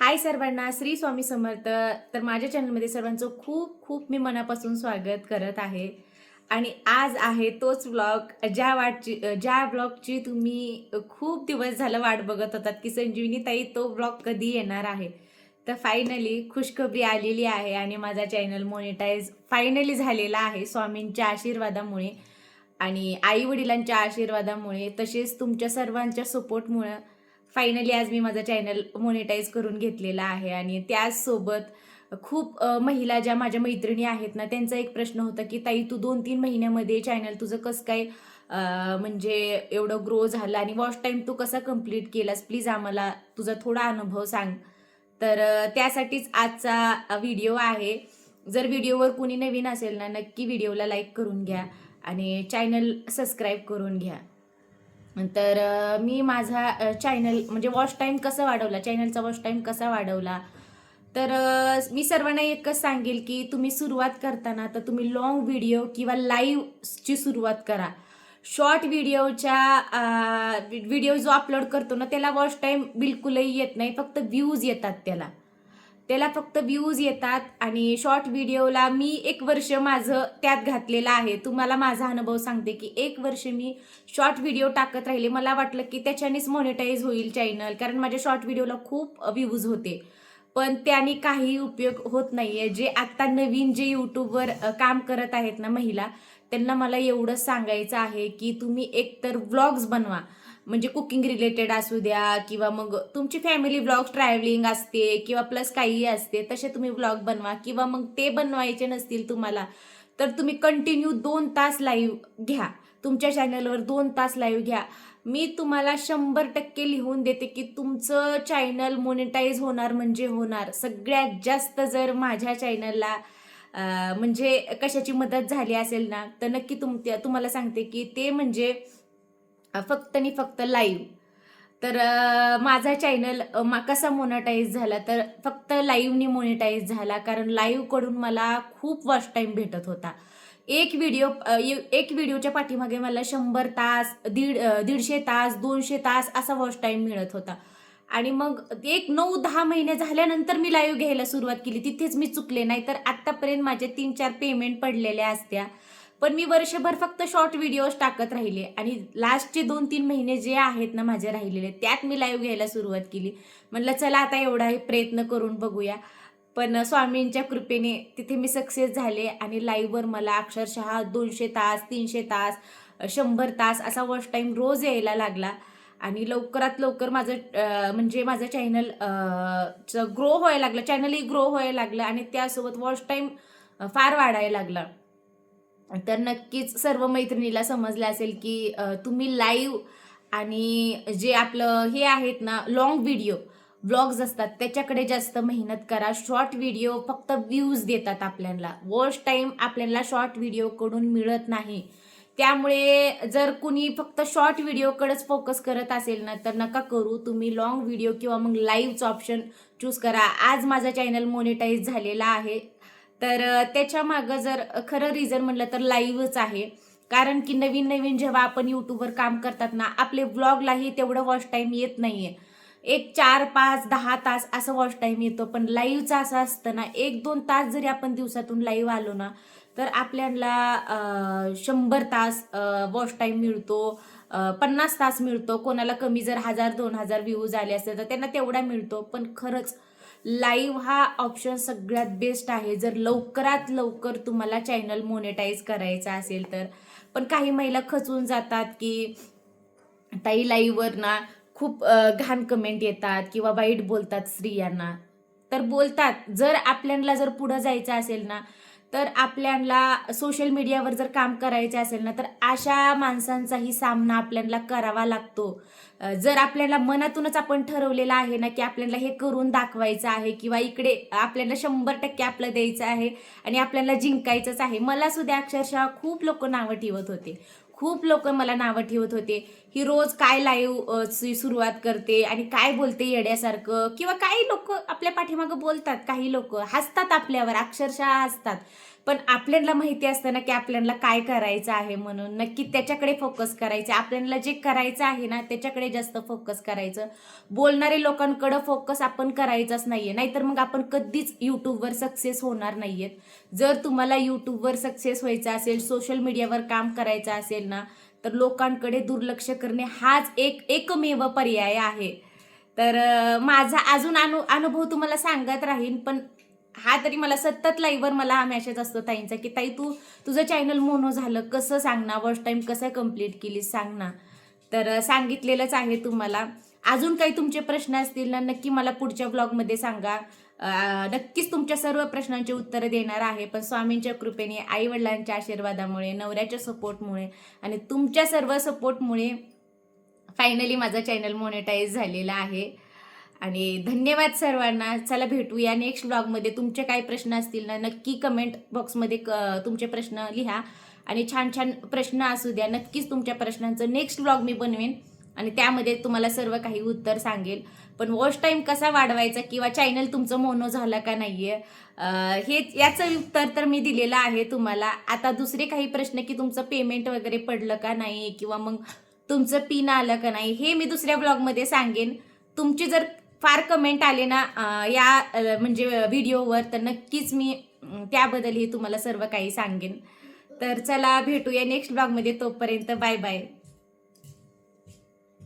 हाय सर्वांना, श्री स्वामी समर्थ. तर माझ्या चॅनलमध्ये सर्वांचं खूप खूप मी मनापासून स्वागत करत आहे. आणि आज आहे तोच व्लॉग ज्या व्लॉगची तुम्ही खूप दिवस झालं वाट बघत होतात की संजीवनी ताई तो व्लॉग कधी येणार आहे. तर फायनली खुशखबरी आलेली आहे आणि माझा चॅनल मोनेटाईज फायनली झालेला आहे स्वामींच्या आशीर्वादामुळे आणि आई वडिलांच्या आशीर्वादामुळे, तसेच तुमच्या सर्वांच्या सपोर्टमुळे फायनली आज मी माझा चॅनल मोनेटाईज करून घेतलेला आहे. आणि त्याचसोबत खूप महिला ज्या माझ्या मैत्रिणी आहेत ना, त्यांचा एक प्रश्न होता की ताई तू 2-3 महिन्यामध्ये चॅनल तुझं कसं काय म्हणजे एवढं ग्रो झालं आणि वॉच टाईम तू कसा कंप्लीट केलास, प्लीज आम्हाला तुझा थोडा अनुभव सांग. तर त्यासाठीच आजचा व्हिडिओ आहे. जर व्हिडिओवर कुणी नवीन असेल ना, नक्की व्हिडिओला लाईक करून घ्या आणि चॅनल सबस्क्राईब करून घ्या. तर मी माझा चॅनल म्हणजे वॉच टाईम कसा वाढवला, चॅनलचा वॉच टाईम कसा वाढवला, तर मी सर्वांना एकच सांगेल की तुम्ही सुरुवात करताना तर तुम्ही लॉंग व्हिडिओ किंवा लाईव्हची सुरुवात करा. शॉर्ट व्हिडिओ जो अपलोड करतो ना, त्याला वॉच टाईम बिलकुलही येत नाही, फक्त व्ह्यूज येतात त्याला फक्त व्ह्यूज येतात. आणि शॉर्ट व्हिडिओला मी 1 वर्ष माझं त्यात घातलेलं आहे. तुम्हाला माझा अनुभव सांगते की 1 वर्ष मी शॉर्ट व्हिडिओ टाकत राहिले. मला वाटलं की त्याच्यानेच मॉनिटाईज होईल चॅनल, कारण माझ्या शॉर्ट व्हिडिओला खूप व्ह्यूज होते, पण त्याने काही उपयोग होत नाहीये. जे आत्ता नवीन जे यूट्यूबवर काम करत आहेत ना महिला, त्यांना मला एवढंच सांगायचं आहे की तुम्ही एकतर व्लॉग्स बनवा, म्हणजे कुकिंग रिलेटेड असू द्या किंवा मग तुमची फॅमिली व्लॉग्स, ट्रॅव्हलिंग असते किंवा प्लस काहीही असते, तसे तुम्ही व्लॉग बनवा. किंवा मग ते बनवायचे नसतील तुम्हाला, तर तुम्ही कंटिन्यू 2 तास लाईव्ह घ्या, तुमच्या चॅनलवर 2 तास लाईव्ह घ्या. मी तुम्हाला 100% लिहून देते की तुमचं चॅनल मोनेटाईज होणार म्हणजे होणार. सगळ्यात जास्त जर माझ्या चॅनलला म्हणजे कशाची मदत झाली असेल ना, तर नक्की तुम्हाला सांगते की ते म्हणजे फक्त आणि फक्त लाईव्ह. तर माझा चॅनल कसा मोनेटाईज झाला, तर फक्त लाईव्हनी मोनेटाईज झाला, कारण लाईव्हकडून मला खूप वॉच टाईम भेटत होता. एक व्हिडिओच्या पाठीमागे मला 100 तास, 150 तास, 200 तास असा वॉच टाईम मिळत होता. आणि मग एक 9-10 महिने झाल्यानंतर मी लाईव्ह घ्यायला सुरुवात केली. तिथेच मी चुकले, नाही तर आत्तापर्यंत माझे 3-4 पेमेंट पडलेल्या असत्या. पण मी वर्षभर फक्त शॉर्ट व्हिडिओज टाकत राहिले आणि लास्टचे 2-3 महिने जे आहेत ना माझे राहिलेले, त्यात मी लाईव्ह घ्यायला सुरुवात केली. म्हणलं चला आता एवढा प्रयत्न करून बघूया. पण स्वामींच्या कृपेने तिथे मी सक्सेस झाले आणि लाईव्हवर मला अक्षरशः 200 तास, 300 तास, 100 तास असा वॉच टाईम रोज यायला लागला. आणि लवकरात लवकर म्हणजे माझं चॅनल ग्रो व्हायला लागलं, चॅनलही ग्रो व्हायला लागलं आणि त्यासोबत वॉच टाईम फार वाढायला लागला. तर नक्कीच सर्व मैत्रिणीला समजलं असेल की तुम्ही लाईव्ह आणि जे आपलं हे आहेत ना लॉंग व्हिडिओ व्लॉग्स असतात त्याच्याकडे जास्त मेहनत करा. शॉर्ट व्हिडिओ फक्त व्ह्यूज देतात आपल्याला, वॉच टाईम आपल्याला शॉर्ट व्हिडिओकडून मिळत नाही. त्यामुळे जर कुणी फक्त शॉर्ट व्हिडिओकडेच फोकस करत असेल ना, तर नका करू. तुम्ही लॉंग व्हिडिओ किंवा मग लाईव्हचं ऑप्शन चूज करा. आज माझा चॅनल मोनेटाईज झालेला आहे, तर त्याच्या मागं जर खरं रिझन म्हटलं तर लाईव्हच आहे. कारण की नवीन नवीन जेव्हा आपण यूट्यूबवर काम करतात ना, आपले व्लॉगलाही तेवढं वॉच टाईम येत नाहीये. एक 4-5-10 तास असं वॉच टाईम येतो, पण लाईव्हचं असं असतं ना, 1-2 तास जरी आपण दिवसातून लाईव्ह आलो ना, तर आपल्याला 100 तास वॉच टाईम मिळतो, 50 तास मिळतो. कोणाला कमी जर 1000-2000 व्ह्यूज आले असते तर त्यांना तेवढा मिळतो. पण खरंच लाईव्ह हा ऑप्शन सगळ्यात बेस्ट आहे, जर लवकरात लवकर तुम्हाला चॅनल मोनेटाईज करायचा असेल तर. पण काही महिला खचून जातात की ताई लाईव्हवर ना खूप घाण कमेंट येतात किंवा वाईट बोलतात स्त्रियांना. तर बोलतात, जर आपल्याला जर पुढं जायचं असेल ना, तर आपल्याला सोशल मीडियावर जर काम करायचं असेल ना, तर अशा माणसांचाही सामना आपल्याला करावा लागतो. जर आपल्याला मनातूनच आपण ठरवलेलं आहे ना की आपल्याला हे करून दाखवायचं आहे किंवा इकडे आपल्याला 100% आपलं द्यायचं आहे आणि आपल्याला जिंकायचंच आहे. मला सुद्धा अक्षरशः खूप लोक नावं ठेवत होते, खूप लोक मला नावं ठेवत होते, ही रोज काय लाईव्ह सुरुवात करते आणि काय बोलते येड्यासारखं, किंवा काही लोक आपल्या पाठीमागं बोलतात, काही लोक हसतात आपल्यावर, अक्षरशः हसतात. पण आपल्याला माहिती असतं ना की आपल्याला काय करायचं आहे, म्हणून नक्की त्याच्याकडे फोकस करायचं. आपल्याला जे करायचं आहे ना त्याच्याकडे जास्त फोकस करायचं. बोलणारे लोकांकडे फोकस आपण करायचाच नाहीये, नाहीतर मग आपण कधीच यूट्यूबवर सक्सेस होणार नाहीयेत. जर तुम्हाला यूट्यूबवर सक्सेस व्हायचं असेल, सोशल मीडियावर काम करायचं असेल ना, तर लोकांकडे दुर्लक्ष करणे हाच एकमेव पर्याय आहे. तर माझा अजून अनुभव तुम्हाला सांगत राहीन, पण हा तरी मला सतत लाईव्हवर मला हा मेसेज असतो ताईंचा की ताई तुझं चॅनल मोनो झालं, कसं सांग ना, वॉच टाईम कसं कंप्लीट केली सांग ना. तर सांगितलेलंच आहे तुम्हाला. अजून काही तुमचे प्रश्न असतील ना, नक्की मला पुढच्या व्लॉगमध्ये सांगा. नक्कीच तुमच्या सर्व प्रश्नांची उत्तरं देणार आहे. पण स्वामींच्या कृपेने, आई वडिलांच्या आशीर्वादामुळे, नवऱ्याच्या सपोर्टमुळे आणि तुमच्या सर्व सपोर्टमुळे फायनली माझा चॅनल मोनेटाईज झालेला आहे. आणि धन्यवाद सर्वांना. चला भेटूया नेक्स्ट ब्लॉगमध्ये. तुमचे काय प्रश्न असतील ना, नक्की कमेंट बॉक्समध्ये तुमचे प्रश्न लिहा आणि छान छान प्रश्न असू द्या. नक्कीच तुमच्या प्रश्नांचं नेक्स्ट ब्लॉग मी बनवेन आणि त्यामध्ये तुम्हाला सर्व काही उत्तर सांगेल. पण वॉच टाईम कसा वाढवायचा किंवा चॅनल तुमचं मोनो झालं का नाहीये, हे याचं उत्तर तर मी दिलेलं आहे तुम्हाला. आता दुसरे काही प्रश्न की तुमचं पेमेंट वगैरे पडलं का नाही किंवा मग तुमचं पिन आलं का नाही, हे मी दुसऱ्या ब्लॉगमध्ये सांगेन. तुमची जर फार कमेंट आले ना म्हणजे व्हिडिओवर, तर नक्कीच मी त्याबद्दलही तुम्हाला सर्व काही सांगेन. तर चला भेटूया नेक्स्ट ब्लॉगमध्ये. तोपर्यंत बाय बाय.